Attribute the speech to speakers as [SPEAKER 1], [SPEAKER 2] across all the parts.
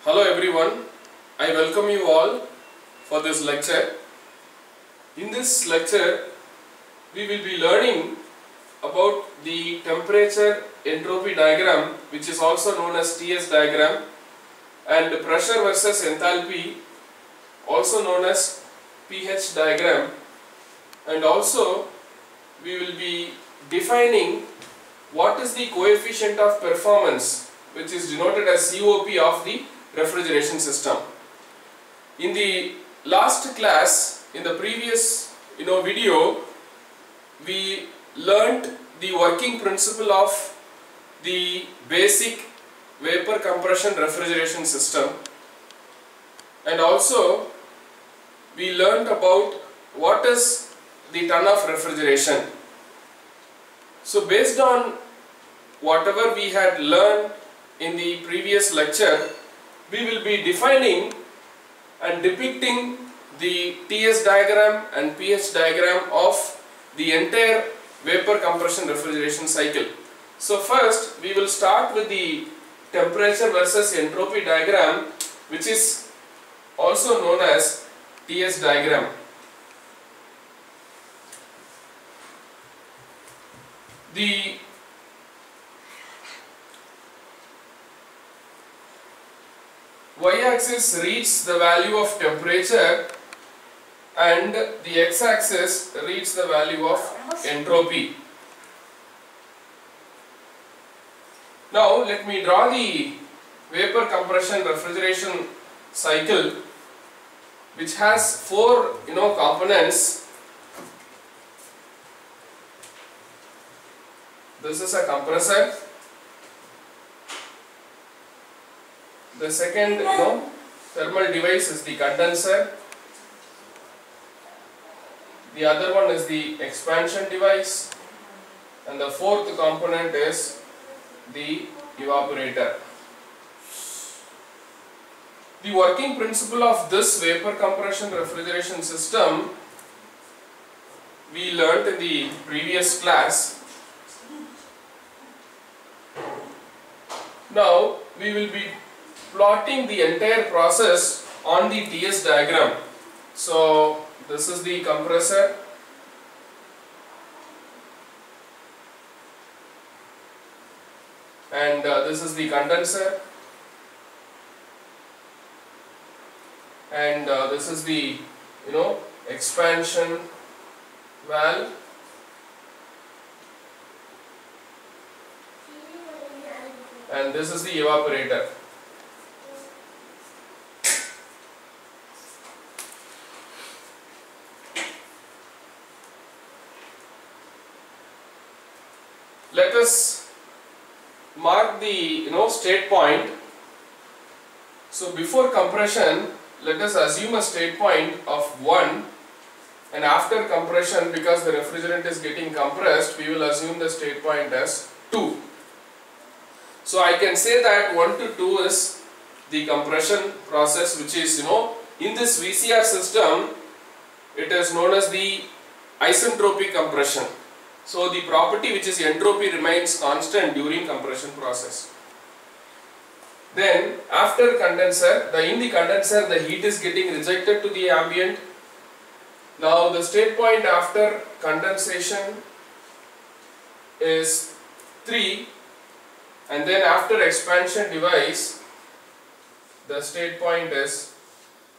[SPEAKER 1] Hello everyone, I welcome you all for this lecture. In this lecture, we will be learning about the temperature entropy diagram, which is also known as TS diagram, and pressure versus enthalpy, also known as pH diagram, and also we will be defining what is the coefficient of performance, which is denoted as COP of the refrigeration system. In the last class, in the previous video, we learnt the working principle of the basic vapor compression refrigeration system, and also we learnt about what is the ton of refrigeration. So based on whatever we had learned in the previous lecture, we will be defining and depicting the TS diagram and pH diagram of the entire vapor compression refrigeration cycle. So first we will start with the temperature versus entropy diagram, which is also known as TS diagram. The y-axis reads the value of temperature and the x-axis reads the value of entropy. Now let me draw the vapor compression refrigeration cycle, which has four components. This is a compressor. The second thermal device is the condenser. The other one is the expansion device, and the fourth component is the evaporator. The working principle of this vapor compression refrigeration system we learnt in the previous class. Now we will be plotting the entire process on the TS diagram. So this is the compressor, and this is the condenser, and this is the expansion valve, and this is the evaporator. Let us mark the state point. So before compression, let us assume a state point of 1, and after compression, because the refrigerant is getting compressed, we will assume the state point as 2. So I can say that 1 to 2 is the compression process, which is in this VCR system it is known as the isentropic compression. So the property, which is entropy, remains constant during compression process. Then after condenser, in the condenser the heat is getting rejected to the ambient. Now the state point after condensation is 3, and then after expansion device the state point is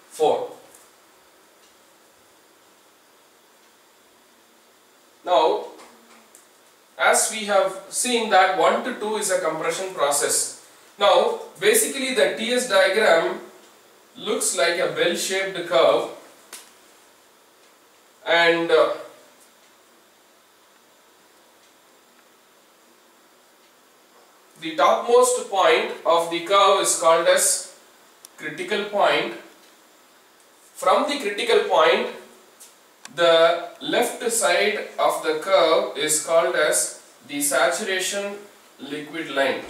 [SPEAKER 1] 4. Now, as we have seen that 1 to 2 is a compression process. Now basically the TS diagram looks like a bell-shaped curve, and the topmost point of the curve is called as critical point. From the critical point, the left side of the curve is called as the saturation liquid line,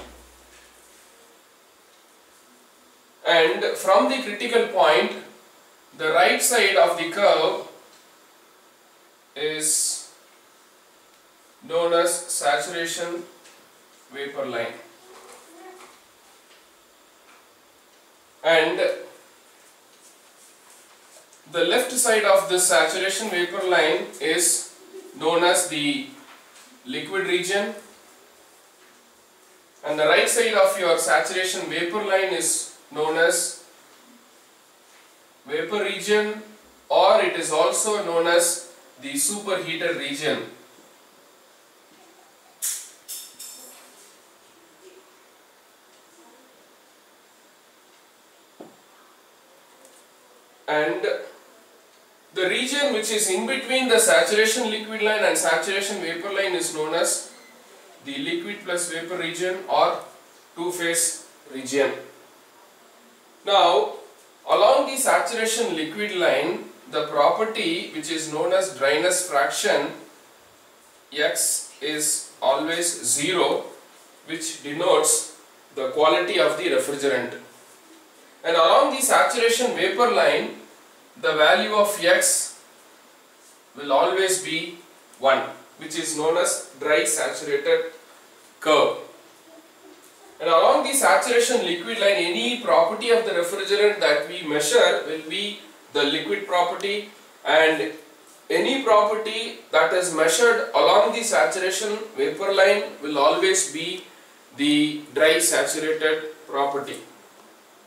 [SPEAKER 1] and from the critical point, the right side of the curve is known as saturation vapor line. and the left side of this saturation vapor line is known as the liquid region, and the right side of your saturation vapor line is known as vapor region, or it is also known as the superheated region. And the region which is in between the saturation liquid line and saturation vapor line is known as the liquid plus vapor region or two-phase region. Now, along the saturation liquid line, the property which is known as dryness fraction X is always 0, which denotes the quality of the refrigerant. And along the saturation vapor line, the value of X will always be 1, which is known as dry saturated curve. And along the saturation liquid line, any property of the refrigerant that we measure will be the liquid property, and any property that is measured along the saturation vapor line will always be the dry saturated property,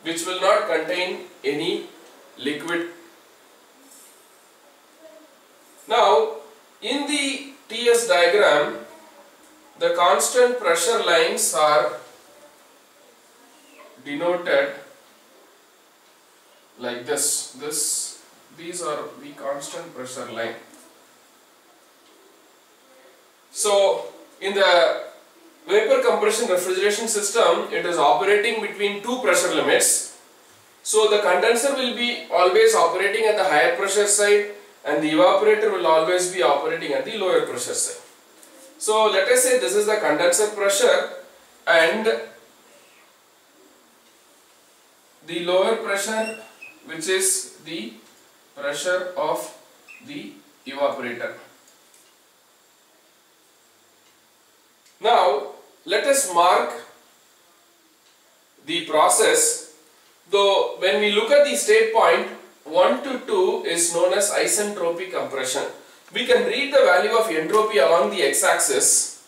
[SPEAKER 1] which will not contain any liquid. Now, in the TS diagram, the constant pressure lines are denoted like this. These are the constant pressure line. So, in the vapor compression refrigeration system, it is operating between two pressure limits. So, the condenser will be always operating at the higher pressure side, and the evaporator will always be operating at the lower pressure side. So, let us say this is the condenser pressure, and the lower pressure, which is the pressure of the evaporator. Now, let us mark the process. Though when we look at the state point 1 to 2 is known as isentropic compression. We can read the value of entropy along the x-axis.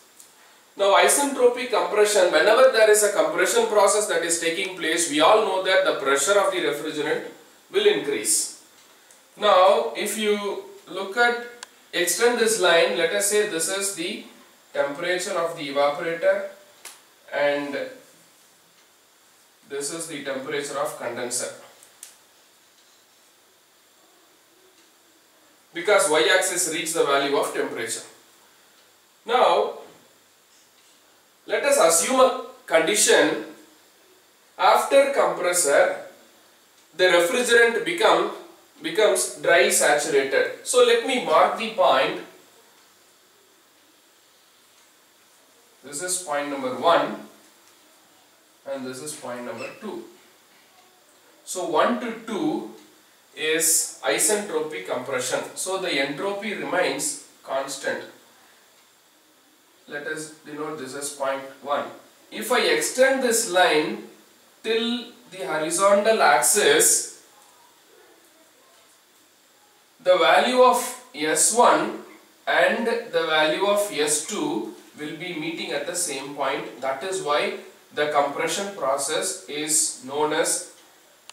[SPEAKER 1] Now, isentropic compression, whenever there is a compression process that is taking place, we all know that the pressure of the refrigerant will increase. Now, if you extend this line, let us say this is the temperature of the evaporator and this is the temperature of condenser. Because y-axis reaches the value of temperature. Now, let us assume a condition after compressor, the refrigerant becomes dry saturated. So, let me mark the point. This is point number 1 and this is point number 2. So, 1 to 2 is isentropic compression. So, the entropy remains constant. Let us denote this as point 1. If I extend this line till the horizontal axis, the value of S1 and the value of S2 will be meeting at the same point. That is why the compression process is known as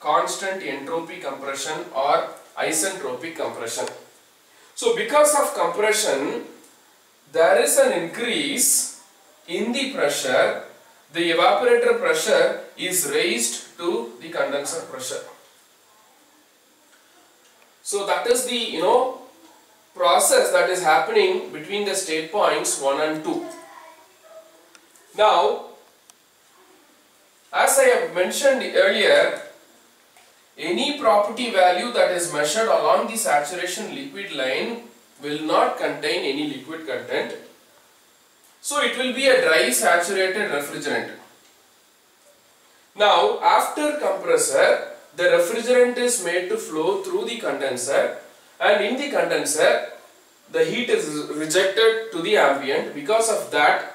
[SPEAKER 1] constant entropy compression or isentropic compression. So, because of compression, there is an increase in the pressure. The evaporator pressure is raised to the condenser pressure. So, that is the process that is happening between the state points 1 and 2. Now, as I have mentioned earlier, any property value that is measured along the saturation liquid line will not contain any liquid content. So, it will be a dry saturated refrigerant. Now, after compressor, the refrigerant is made to flow through the condenser, and in the condenser, the heat is rejected to the ambient. Because of that,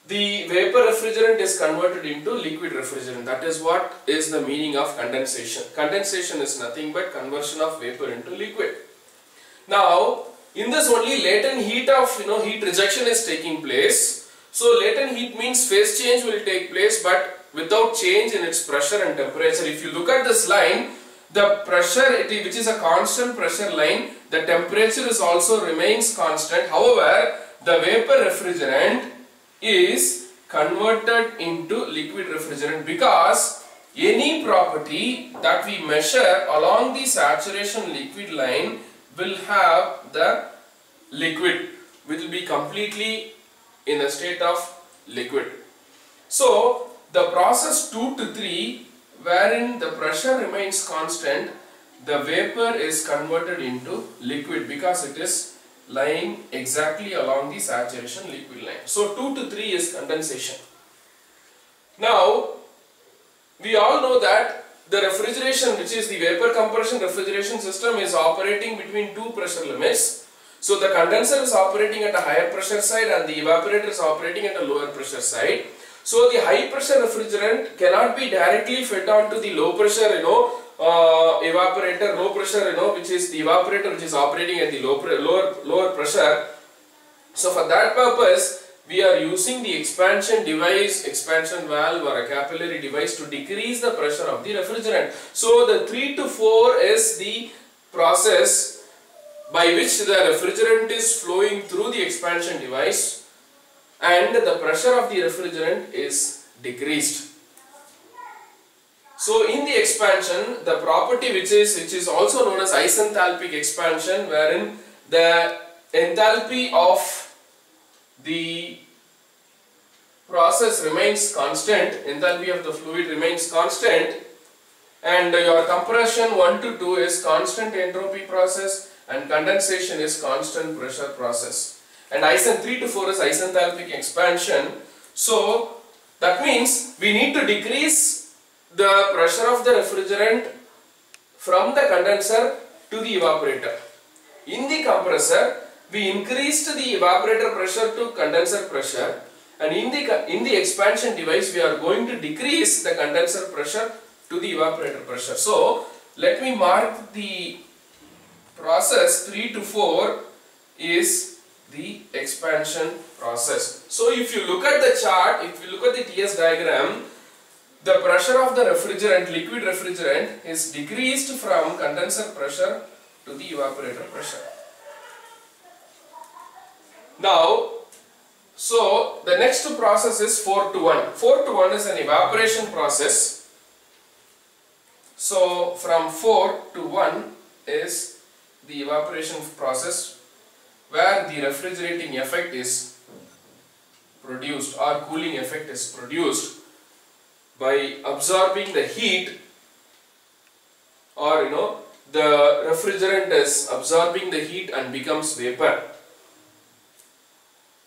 [SPEAKER 1] the vapor refrigerant is converted into liquid refrigerant. That is what is the meaning of condensation. Condensation is nothing but conversion of vapor into liquid. Now, in this only latent heat of heat rejection is taking place. So latent heat means phase change will take place, but without change in its pressure and temperature. If you look at this line, the pressure which is a constant pressure line, the temperature is also remains constant. However, the vapor refrigerant is converted into liquid refrigerant because any property that we measure along the saturation liquid line will have the liquid, which will be completely in a state of liquid. So the process 2 to 3, wherein the pressure remains constant, the vapor is converted into liquid because it is lying exactly along the saturation liquid line. So 2 to 3 is condensation. Now we all know that the refrigeration, which is the vapor compression refrigeration system, is operating between two pressure limits. So the condenser is operating at a higher pressure side and the evaporator is operating at a lower pressure side. So the high pressure refrigerant cannot be directly fed onto the low pressure evaporator, low pressure which is the evaporator which is operating at the lower pressure. So for that purpose we are using the expansion device, expansion valve or a capillary device to decrease the pressure of the refrigerant. So the 3 to 4 is the process by which the refrigerant is flowing through the expansion device and the pressure of the refrigerant is decreased. So in the expansion, the property which is also known as isenthalpic expansion, wherein the enthalpy of the process remains constant, enthalpy of the fluid remains constant, and your compression 1 to 2 is constant entropy process and condensation is constant pressure process. And 3 to 4 is isenthalpic expansion. So that means we need to decrease the pressure of the refrigerant from the condenser to the evaporator. In the compressor, we increased the evaporator pressure to condenser pressure, and in the expansion device we are going to decrease the condenser pressure to the evaporator pressure. So let me mark the process 3 to 4 is the expansion process. So if you look at the chart, if you look at the TS diagram, the pressure of the refrigerant, liquid refrigerant, is decreased from condenser pressure to the evaporator pressure. Now, so the next process is 4 to 1. 4 to 1 is an evaporation process. So from 4 to 1 is the evaporation process, where the refrigerating effect is produced or cooling effect is produced by absorbing the heat, or the refrigerant is absorbing the heat and becomes vapor.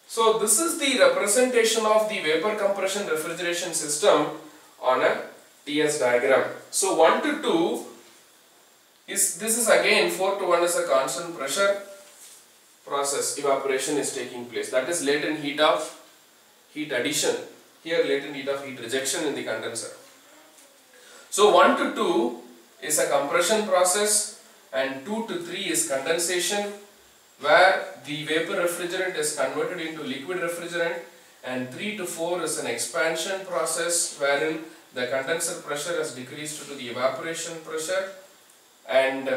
[SPEAKER 1] So this is the representation of the vapor compression refrigeration system on a TS diagram. So 1 to 2 is, this is again 4 to 1 is a constant pressure process, evaporation is taking place. That is latent heat of heat addition. Here latent heat of heat rejection in the condenser. So 1 to 2 is a compression process and 2 to 3 is condensation, where the vapor refrigerant is converted into liquid refrigerant, and 3 to 4 is an expansion process wherein the condenser pressure is decreased to the evaporation pressure, and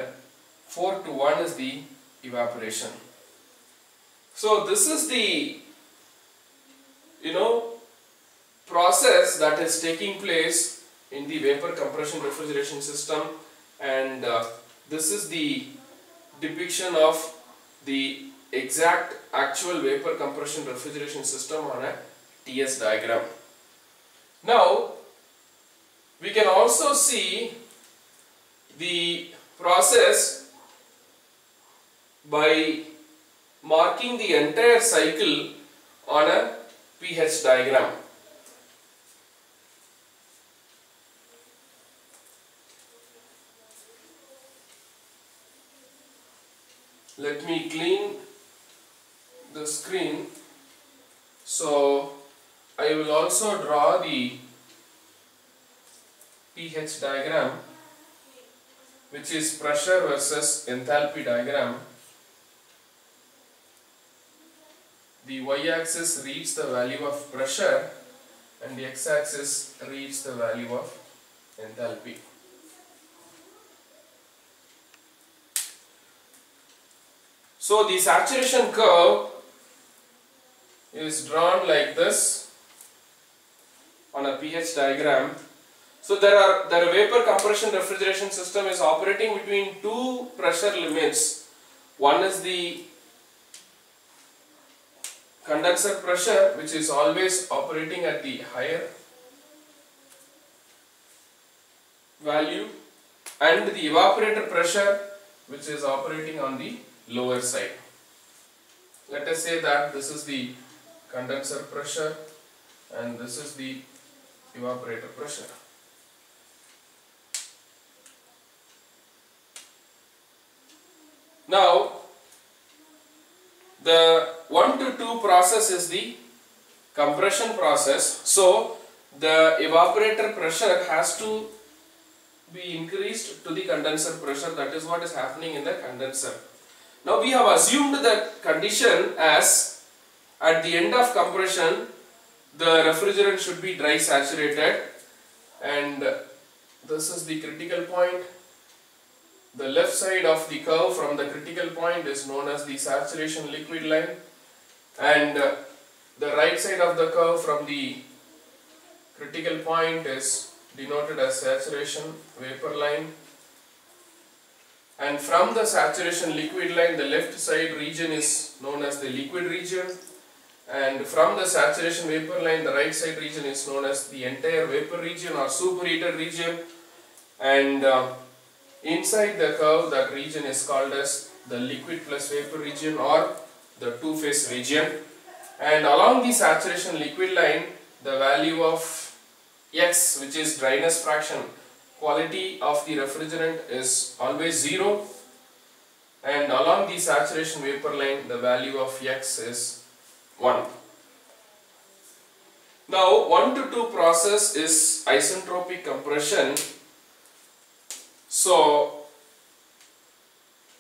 [SPEAKER 1] 4 to 1 is the evaporation. So this is the process that is taking place in the vapor compression refrigeration system, and this is the depiction of the exact actual vapor compression refrigeration system on a TS diagram. Now we can also see the process by marking the entire cycle on a pH diagram. Let me clean the screen. So I will also draw the pH diagram, which is pressure versus enthalpy diagram. The y-axis reads the value of pressure and the x-axis reads the value of enthalpy. So the saturation curve is drawn like this on a pH diagram. So the vapor compression refrigeration system is operating between two pressure limits. One is the condenser pressure, which is always operating at the higher value, and the evaporator pressure, which is operating on the lower side. Let us say that this is the condenser pressure and this is the evaporator pressure. Now, the 1 to 2 process is the compression process. So, the evaporator pressure has to be increased to the condenser pressure. That is what is happening in the condenser. Now, we have assumed the condition as at the end of compression, the refrigerant should be dry saturated, and this is the critical point. The left side of the curve from the critical point is known as the saturation liquid line, and the right side of the curve from the critical point is denoted as saturation vapor line, and from the saturation liquid line the left side region is known as the liquid region, and from the saturation vapor line the right side region is known as the entire vapor region or superheated region, and inside the curve that region is called as the liquid plus vapor region or the two-phase region. And along the saturation liquid line, the value of X, which is dryness fraction, quality of the refrigerant, is always 0, and along the saturation vapor line the value of X is 1. Now 1 to 2 process is isentropic compression. So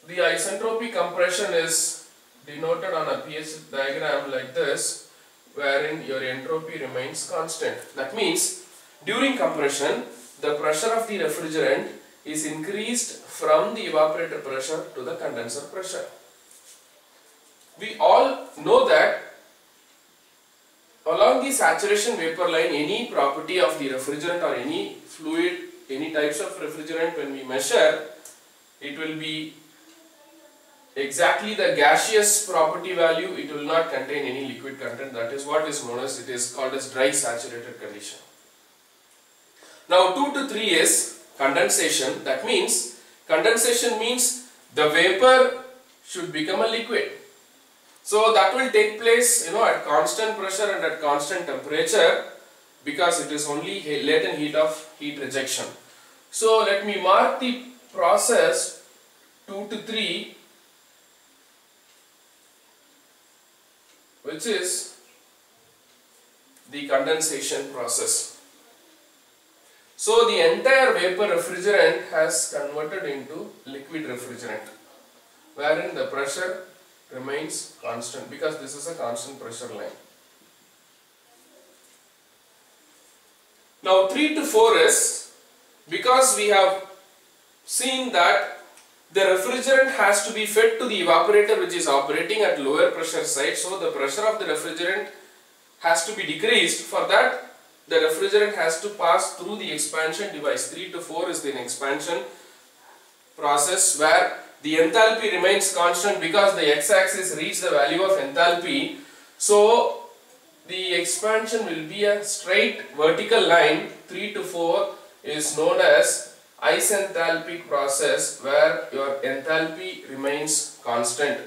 [SPEAKER 1] the isentropic compression is denoted on a pH diagram like this, wherein your entropy remains constant. That means during compression the pressure of the refrigerant is increased from the evaporator pressure to the condenser pressure. We all know that along the saturation vapor line, any property of the refrigerant or any fluid, any types of refrigerant, when we measure, it will be exactly the gaseous property value. It will not contain any liquid content. That is what is known as, it is called as dry saturated condition. Now 2 to 3 is condensation. That means, condensation means the vapor should become a liquid. So that will take place, at constant pressure and at constant temperature, because it is only latent heat of heat rejection. So let me mark the process 2 to 3, which is the condensation process. So the entire vapor refrigerant has converted into liquid refrigerant, wherein the pressure remains constant, because this is a constant pressure line. Now 3 to 4 is, because we have seen that the refrigerant has to be fed to the evaporator which is operating at lower pressure side, so the pressure of the refrigerant has to be decreased. For that, the refrigerant has to pass through the expansion device. 3 to 4 is the expansion process, where the enthalpy remains constant because the x-axis reaches the value of enthalpy. So the expansion will be a straight vertical line. 3 to 4 is known as isenthalpic process, where your enthalpy remains constant.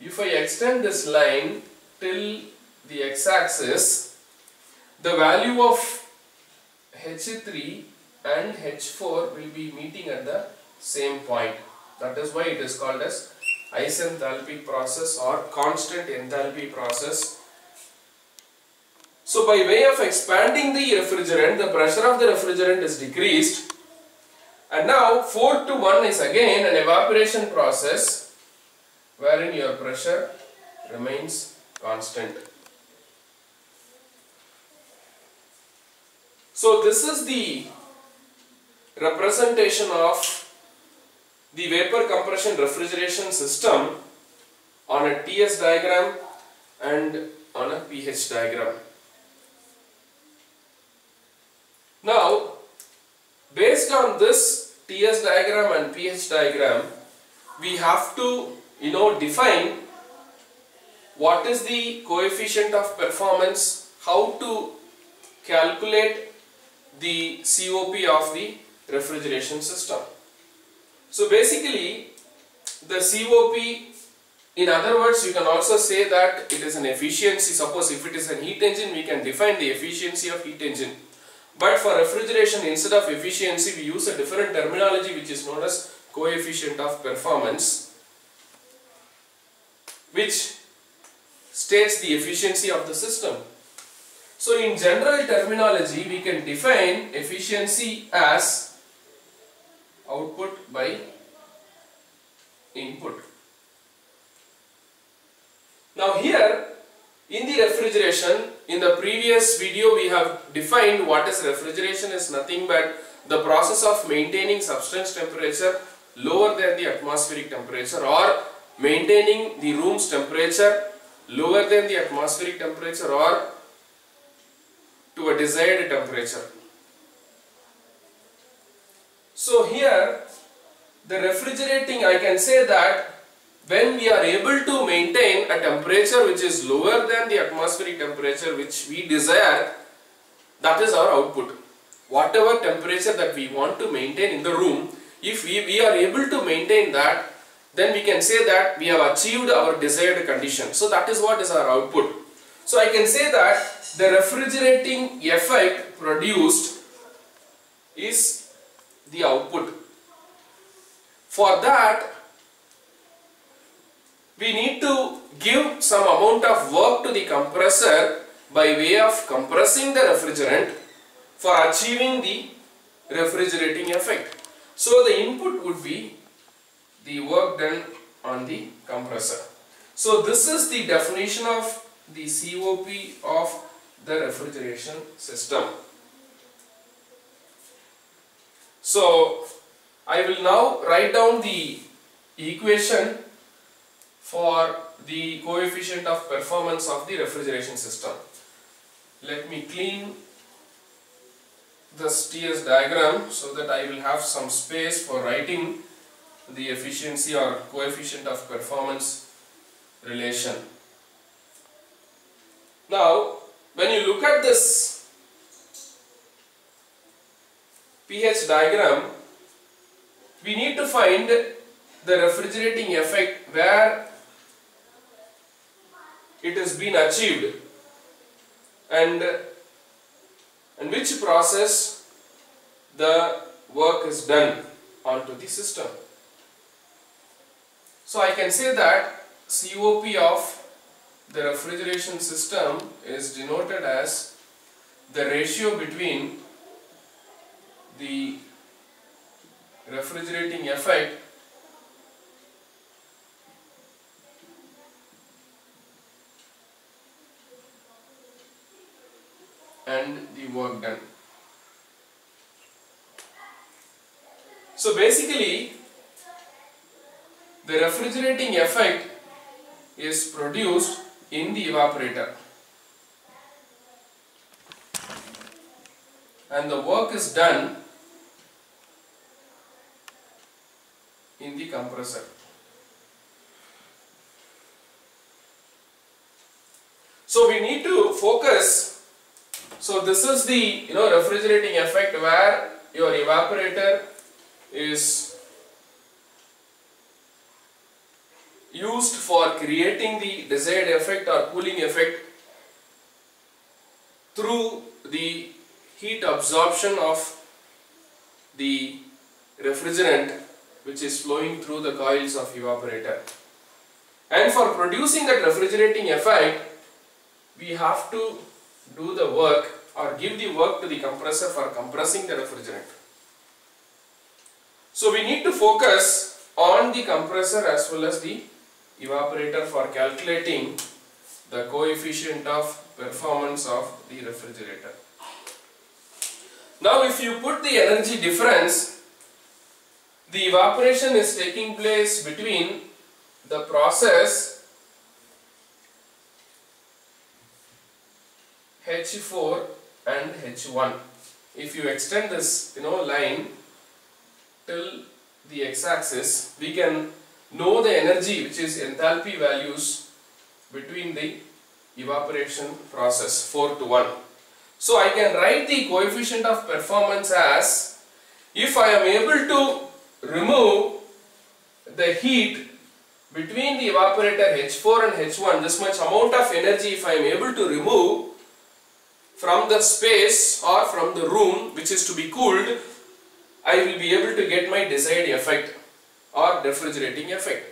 [SPEAKER 1] If I extend this line till the x-axis, the value of H3 and H4 will be meeting at the same point. That is why it is called as isenthalpic process or constant enthalpy process. So by way of expanding the refrigerant, the pressure of the refrigerant is decreased, and now 4 to 1 is again an evaporation process wherein your pressure remains constant. So this is the representation of the vapor compression refrigeration system on a TS diagram and on a pH diagram. Now, based on this TS diagram and pH diagram, we have to define what is the coefficient of performance, how to calculate the COP of the refrigeration system. So basically, the COP, in other words, you can also say that it is an efficiency. Suppose if it is a heat engine, we can define the efficiency of heat engine. But for refrigeration, instead of efficiency, we use a different terminology which is known as coefficient of performance, which states the efficiency of the system. So in general terminology, we can define efficiency as output by input. Now here, in the refrigeration, in the previous video we have defined what is refrigeration is nothing but the process of maintaining substance temperature lower than the atmospheric temperature, or maintaining the room's temperature lower than the atmospheric temperature or to a desired temperature. So here, the refrigerating, I can say that when we are able to maintain a temperature which is lower than the atmospheric temperature which we desire, that is our output. Whatever temperature that we want to maintain in the room, if we are able to maintain that, then we can say that we have achieved our desired condition. So that is what is our output. So I can say that the refrigerating effect produced is the output. For that, we need to give some amount of work to the compressor by way of compressing the refrigerant for achieving the refrigerating effect. So the input would be the work done on the compressor. So this is the definition of the COP of the refrigeration system. So I will now write down the equation for the coefficient of performance of the refrigeration system. Let me clean this TS diagram so that I will have some space for writing the efficiency or coefficient of performance relation. Now, when you look at this pH diagram, we need to find the refrigerating effect where it has been achieved and which process the work is done onto the system. So I can say that COP of the refrigeration system is denoted as the ratio between the refrigerating effect and the work done. So basically, the refrigerating effect is produced in the evaporator and the work is done in the compressor. So we need to focus. So this is the refrigerating effect where your evaporator is used for creating the desired effect or cooling effect through the heat absorption of the refrigerant which is flowing through the coils of evaporator. And for producing that refrigerating effect, we have to do the work or give the work to the compressor for compressing the refrigerant. So we need to focus on the compressor as well as the evaporator for calculating the coefficient of performance of the refrigerator. Now if you put the energy difference, the evaporation is taking place between the process H4 and H1. If you extend this line till the x-axis, we can know the energy, which is enthalpy values between the evaporation process 4 to 1. So I can write the coefficient of performance as, if I am able to remove the heat between the evaporator H4 and H1, this much amount of energy if I am able to remove from the space or from the room which is to be cooled, I will be able to get my desired effect or refrigerating effect.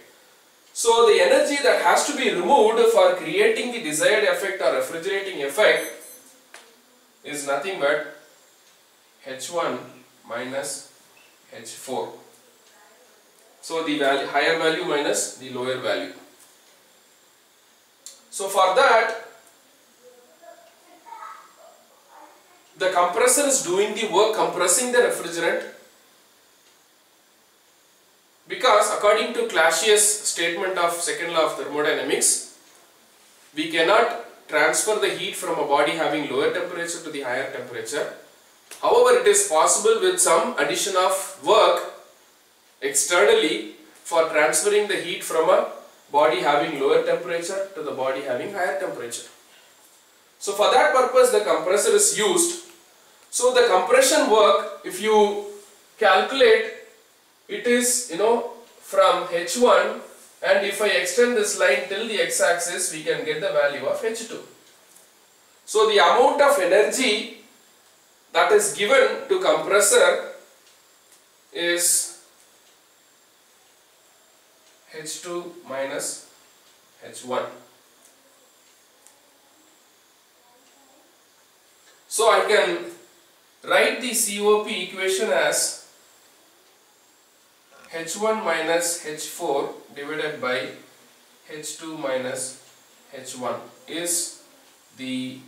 [SPEAKER 1] So the energy that has to be removed for creating the desired effect or refrigerating effect is nothing but H1 minus H4. So the higher value minus the lower value. So for that, the compressor is doing the work compressing the refrigerant, because according to Clausius' statement of second law of thermodynamics, we cannot transfer the heat from a body having lower temperature to the higher temperature. However, it is possible with some addition of work externally for transferring the heat from a body having lower temperature to the body having higher temperature. So for that purpose the compressor is used. So the compression work, if you calculate, it is from H1, and if I extend this line till the x-axis, we can get the value of H2. So the amount of energy that is given to compressor is H2 minus H1. So I can write the COP equation as H1 minus H4 divided by H2 minus H1 is the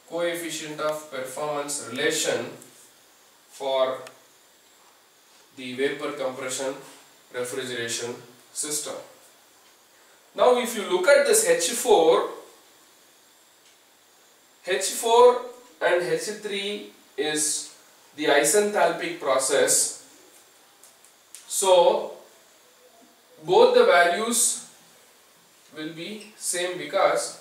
[SPEAKER 1] coefficient of performance relation for the vapor compression refrigeration system. Now if you look at this H4 and H3 is the isenthalpic process. So both the values will be same because